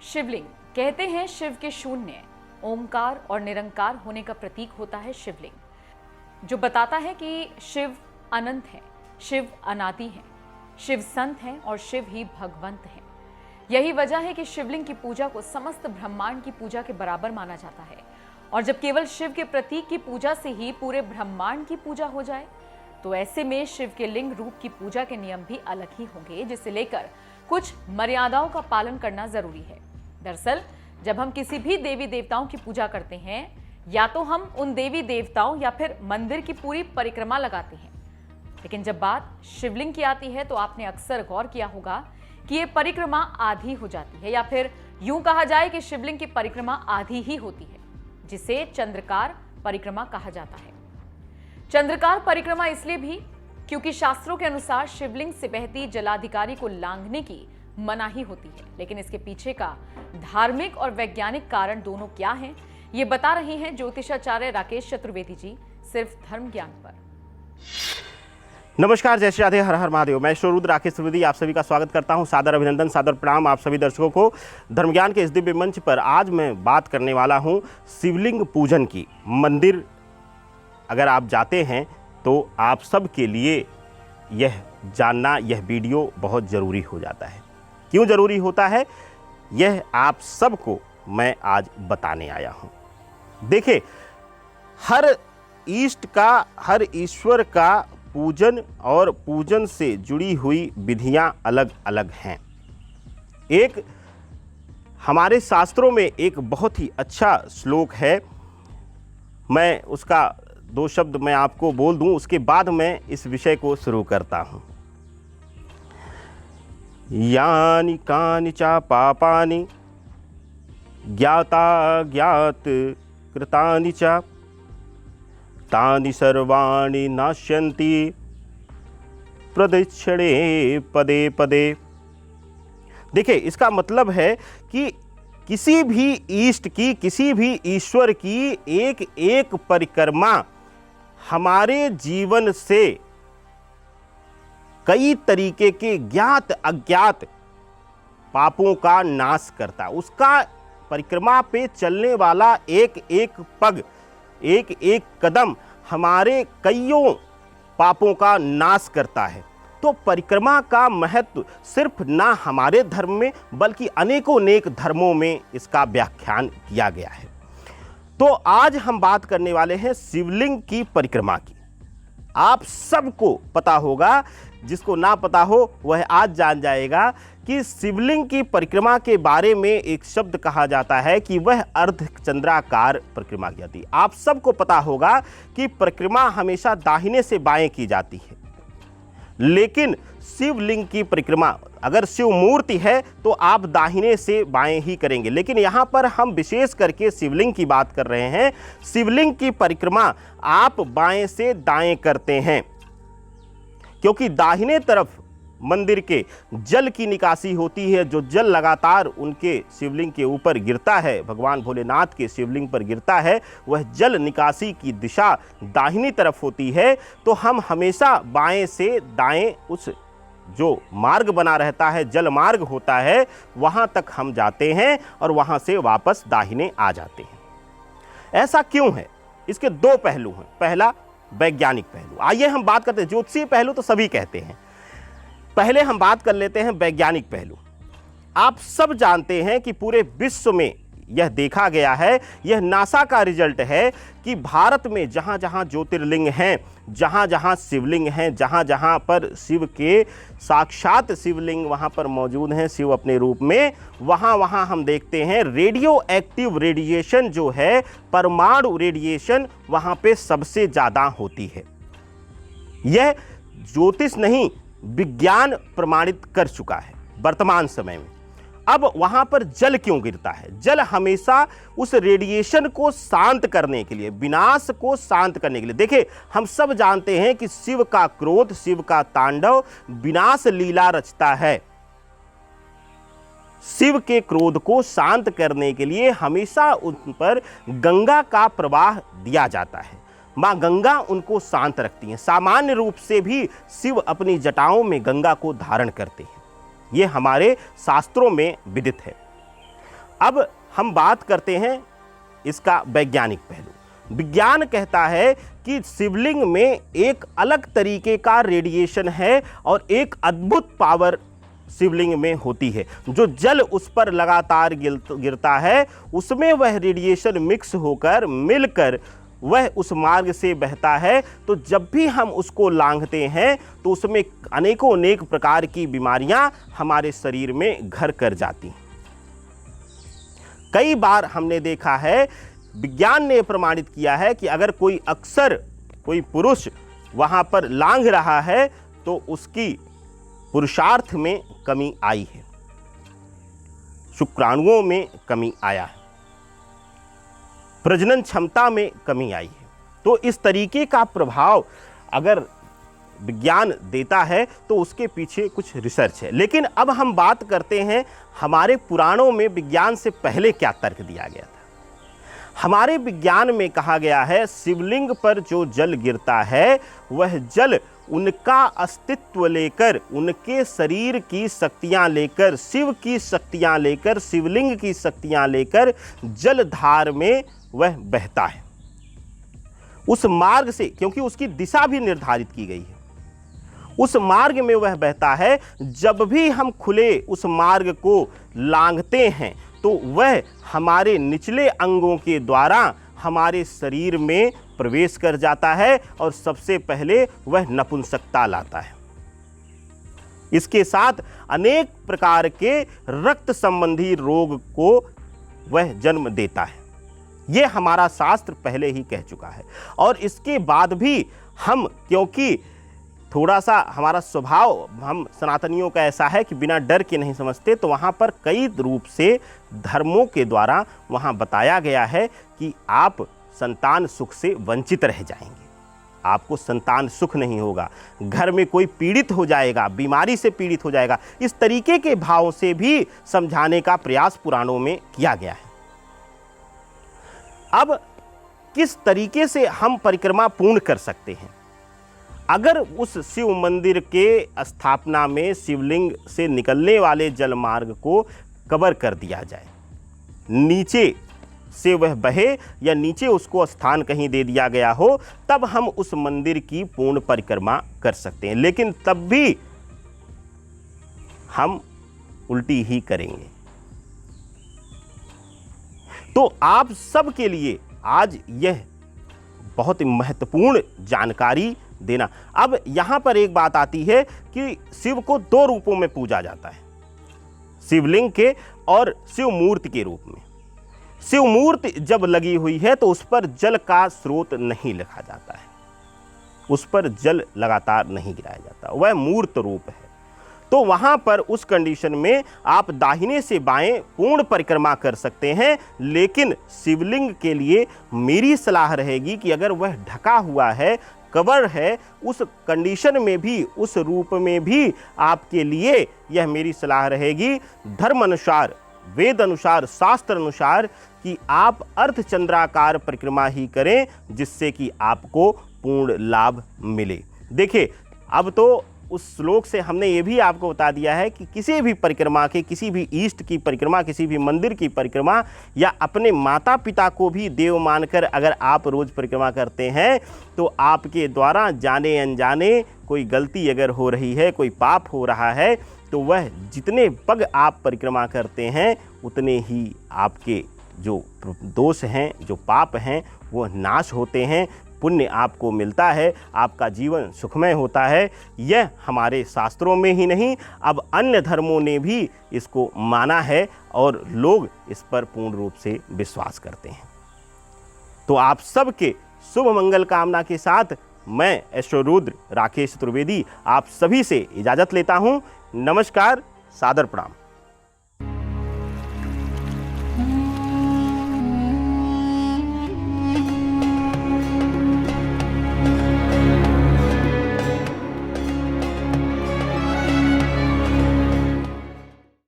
शिवलिंग कहते हैं शिव के शून्य, ओमकार और निरंकार होने का प्रतीक होता है शिवलिंग, जो बताता है कि शिव अनंत है, शिव अनादि है, शिव संत हैं और शिव ही भगवंत हैं। यही वजह है कि शिवलिंग की पूजा को समस्त ब्रह्मांड की पूजा के बराबर माना जाता है। और जब केवल शिव के प्रतीक की पूजा से ही पूरे ब्रह्मांड की पूजा हो जाए, तो ऐसे में शिव के लिंग रूप की पूजा के नियम भी अलग ही होंगे, जिसे लेकर कुछ मर्यादाओं का पालन करना जरूरी है। दरअसल जब हम किसी भी देवी देवताओं की पूजा करते हैं, या तो हम उन देवी देवताओं या फिर मंदिर की पूरी परिक्रमा लगाते हैं, लेकिन जब बात शिवलिंग की आती है तो आपने अक्सर गौर किया होगा कि ये परिक्रमा आधी हो जाती है, या फिर यूं कहा जाए कि शिवलिंग की परिक्रमा आधी ही होती है, जिसे चंद्रकार परिक्रमा कहा जाता है। चंद्रकार परिक्रमा इसलिए भी क्योंकि शास्त्रों के अनुसार शिवलिंग से बहती जलाधिकारी को लांघने की मनाही होती है। लेकिन इसके पीछे का धार्मिक और वैज्ञानिक कारण दोनों क्या हैं, ये बता रहे हैं ज्योतिषाचार्य राकेश चतुर्वेदी जी, सिर्फ धर्म ज्ञान पर। नमस्कार, जय श्री राधे, हर हर महादेव। मैं श्रोरुद्र राकेश चतुर्वेदी आप सभी का स्वागत करता हूं। सादर अभिनंदन, सादर प्रणाम आप सभी दर्शकों को। धर्मज्ञान के इस दिव्य मंच पर आज मैं बात करने वाला हूं शिवलिंग पूजन की। मंदिर अगर आप जाते हैं तो आप सब के लिए यह जानना, यह वीडियो बहुत ज़रूरी हो जाता है। क्यों ज़रूरी होता है, यह आप सबको मैं आज बताने आया हूं। देखिए, हर इष्ट का, हर ईश्वर का पूजन और पूजन से जुड़ी हुई विधियां अलग अलग हैं। एक हमारे शास्त्रों में एक बहुत ही अच्छा श्लोक है, मैं उसका दो शब्द मैं आपको बोल दूं, उसके बाद मैं इस विषय को शुरू करता हूं। यानि कानि च पापानि ज्ञाता ज्ञात कृतानि च तानि सर्वाणि नाश्यन्ति प्रदक्षिणे पदे पदे। देखिए, इसका मतलब है कि किसी भी इष्ट की, किसी भी ईश्वर की एक एक परिक्रमा हमारे जीवन से कई तरीके के ज्ञात अज्ञात पापों का नाश करता। उसका परिक्रमा पे चलने वाला एक एक पग, एक एक कदम हमारे कईयों पापों का नाश करता है। तो परिक्रमा का महत्व सिर्फ ना हमारे धर्म में बल्कि अनेकों नेक धर्मों में इसका व्याख्यान किया गया है। तो आज हम बात करने वाले हैं शिवलिंग की परिक्रमा की। आप सबको पता होगा, जिसको ना पता हो वह आज जान जाएगा कि शिवलिंग की परिक्रमा के बारे में एक शब्द कहा जाता है कि वह अर्धचंद्राकार परिक्रमा की जाती है। आप सबको पता होगा कि परिक्रमा हमेशा दाहिने से बाएं की जाती है, लेकिन शिवलिंग की परिक्रमा अगर शिव मूर्ति है तो आप दाहिने से बाएं ही करेंगे। लेकिन यहाँ पर हम विशेष करके शिवलिंग की बात कर रहे हैं। शिवलिंग की परिक्रमा आप बाएं से दाएं करते हैं, क्योंकि दाहिने तरफ मंदिर के जल की निकासी होती है। जो जल लगातार उनके शिवलिंग के ऊपर गिरता है, भगवान भोलेनाथ के शिवलिंग पर गिरता है, वह जल निकासी की दिशा दाहिनी तरफ होती है। तो हम हमेशा बाएं से दाएं, उस जो मार्ग बना रहता है, जल मार्ग होता है, वहां तक हम जाते हैं और वहां से वापस दाहिने आ जाते हैं। ऐसा क्यों है? इसके दो पहलू हैं। पहला वैज्ञानिक पहलू। आइए हम बात करते हैं। ज्योतिषीय पहलू तो सभी कहते हैं, पहले हम बात कर लेते हैं वैज्ञानिक पहलू। आप सब जानते हैं कि पूरे विश्व में यह देखा गया है, यह नासा का रिजल्ट है कि भारत में जहां जहां ज्योतिर्लिंग हैं, जहां जहां शिवलिंग हैं, जहां जहां पर शिव के साक्षात शिवलिंग वहां पर मौजूद हैं, शिव अपने रूप में, वहां वहां हम देखते हैं रेडियो एक्टिव रेडिएशन जो है, परमाणु रेडिएशन वहां पे सबसे ज़्यादा होती है। यह ज्योतिष नहीं, विज्ञान प्रमाणित कर चुका है वर्तमान समय में। अब वहां पर जल क्यों गिरता है? जल हमेशा उस रेडिएशन को शांत करने के लिए, विनाश को शांत करने के लिए। देखिए, हम सब जानते हैं कि शिव का क्रोध, शिव का तांडव विनाश लीला रचता है। शिव के क्रोध को शांत करने के लिए हमेशा उन पर गंगा का प्रवाह दिया जाता है। माँ गंगा उनको शांत रखती हैं। सामान्य रूप से भी शिव अपनी जटाओं में गंगा को धारण करते हैं, ये हमारे शास्त्रों में विदित है। अब हम बात करते हैं इसका वैज्ञानिक पहलू। विज्ञान कहता है कि शिवलिंग में एक अलग तरीके का रेडिएशन है और एक अद्भुत पावर शिवलिंग में होती है। जो जल उस पर लगातार गिरता है उसमें वह रेडिएशन मिक्स होकर मिलकर वह उस मार्ग से बहता है। तो जब भी हम उसको लांघते हैं तो उसमें अनेक प्रकार की बीमारियां हमारे शरीर में घर कर जाती हैं। कई बार हमने देखा है, विज्ञान ने प्रमाणित किया है कि अगर कोई पुरुष वहां पर लांघ रहा है तो उसकी पुरुषार्थ में कमी आई है, शुक्राणुओं में कमी आया है, प्रजनन क्षमता में कमी आई है। तो इस तरीके का प्रभाव अगर विज्ञान देता है तो उसके पीछे कुछ रिसर्च है। लेकिन अब हम बात करते हैं हमारे पुराणों में विज्ञान से पहले क्या तर्क दिया गया था। हमारे विज्ञान में कहा गया है शिवलिंग पर जो जल गिरता है वह जल उनका अस्तित्व लेकर, उनके शरीर की शक्तियां लेकर, शिव की शक्तियां लेकर, शिवलिंग की शक्तियां लेकर जलधार में वह बहता है। उस मार्ग से, क्योंकि उसकी दिशा भी निर्धारित की गई है, उस मार्ग में वह बहता है। जब भी हम खुले उस मार्ग को लांघते हैं तो वह हमारे निचले अंगों के द्वारा हमारे शरीर में प्रवेश कर जाता है और सबसे पहले वह नपुंसकता लाता है। इसके साथ अनेक प्रकार के रक्त संबंधी रोग को वह जन्म देता है। यह हमारा शास्त्र पहले ही कह चुका है। और इसके बाद भी हम, क्योंकि थोड़ा सा हमारा स्वभाव हम सनातनियों का ऐसा है कि बिना डर के नहीं समझते, तो वहाँ पर कई रूप से धर्मों के द्वारा वहाँ बताया गया है कि आप संतान सुख से वंचित रह जाएंगे, आपको संतान सुख नहीं होगा, घर में कोई पीड़ित हो जाएगा, बीमारी से पीड़ित हो जाएगा। इस तरीके के भाव से भी समझाने का प्रयास पुराणों में किया गया है। अब किस तरीके से हम परिक्रमा पूर्ण कर सकते हैं? अगर उस शिव मंदिर के स्थापना में शिवलिंग से निकलने वाले जल मार्ग को कवर कर दिया जाए, नीचे से वह बहे या नीचे उसको स्थान कहीं दे दिया गया हो, तब हम उस मंदिर की पूर्ण परिक्रमा कर सकते हैं। लेकिन तब भी हम उल्टी ही करेंगे। तो आप सब के लिए आज यह बहुत महत्वपूर्ण जानकारी देना। अब यहां पर एक बात आती है कि शिव को दो रूपों में पूजा जाता है, शिवलिंग के और शिव मूर्ति के रूप में। शिव मूर्ति जब लगी हुई है तो उस पर जल का स्रोत नहीं लिखा जाता है, उस पर जल लगातार नहीं गिराया जाता, वह मूर्त रूप है। तो वहां पर उस कंडीशन में आप दाहिने से बाएं पूर्ण परिक्रमा कर सकते हैं। लेकिन शिवलिंग के लिए मेरी सलाह रहेगी कि अगर वह ढका हुआ है, कवर है, उस कंडीशन में भी, उस रूप में भी आपके लिए यह मेरी सलाह रहेगी धर्म अनुसार, वेद अनुसार, शास्त्र अनुसार कि आप अर्धचंद्राकार परिक्रमा ही करें, जिससे कि आपको पूर्ण लाभ मिले। देखिए, अब तो उस श्लोक से हमने ये भी आपको बता दिया है कि किसी भी परिक्रमा के, किसी भी ईष्ट की परिक्रमा, किसी भी मंदिर की परिक्रमा, या अपने माता पिता को भी देव मानकर अगर आप रोज परिक्रमा करते हैं तो आपके द्वारा जाने अनजाने कोई गलती अगर हो रही है, कोई पाप हो रहा है, तो वह जितने पग आप परिक्रमा करते हैं उतने ही आपके जो दोष हैं, जो पाप हैं, वो नाश होते हैं, पुण्य आपको मिलता है, आपका जीवन सुखमय होता है। यह हमारे शास्त्रों में ही नहीं, अब अन्य धर्मों ने भी इसको माना है और लोग इस पर पूर्ण रूप से विश्वास करते हैं। तो आप सबके शुभ मंगल कामना के साथ मैं एस्ट्रो रुद्र राकेश चतुर्वेदी आप सभी से इजाज़त लेता हूँ। नमस्कार, सादर प्रणाम।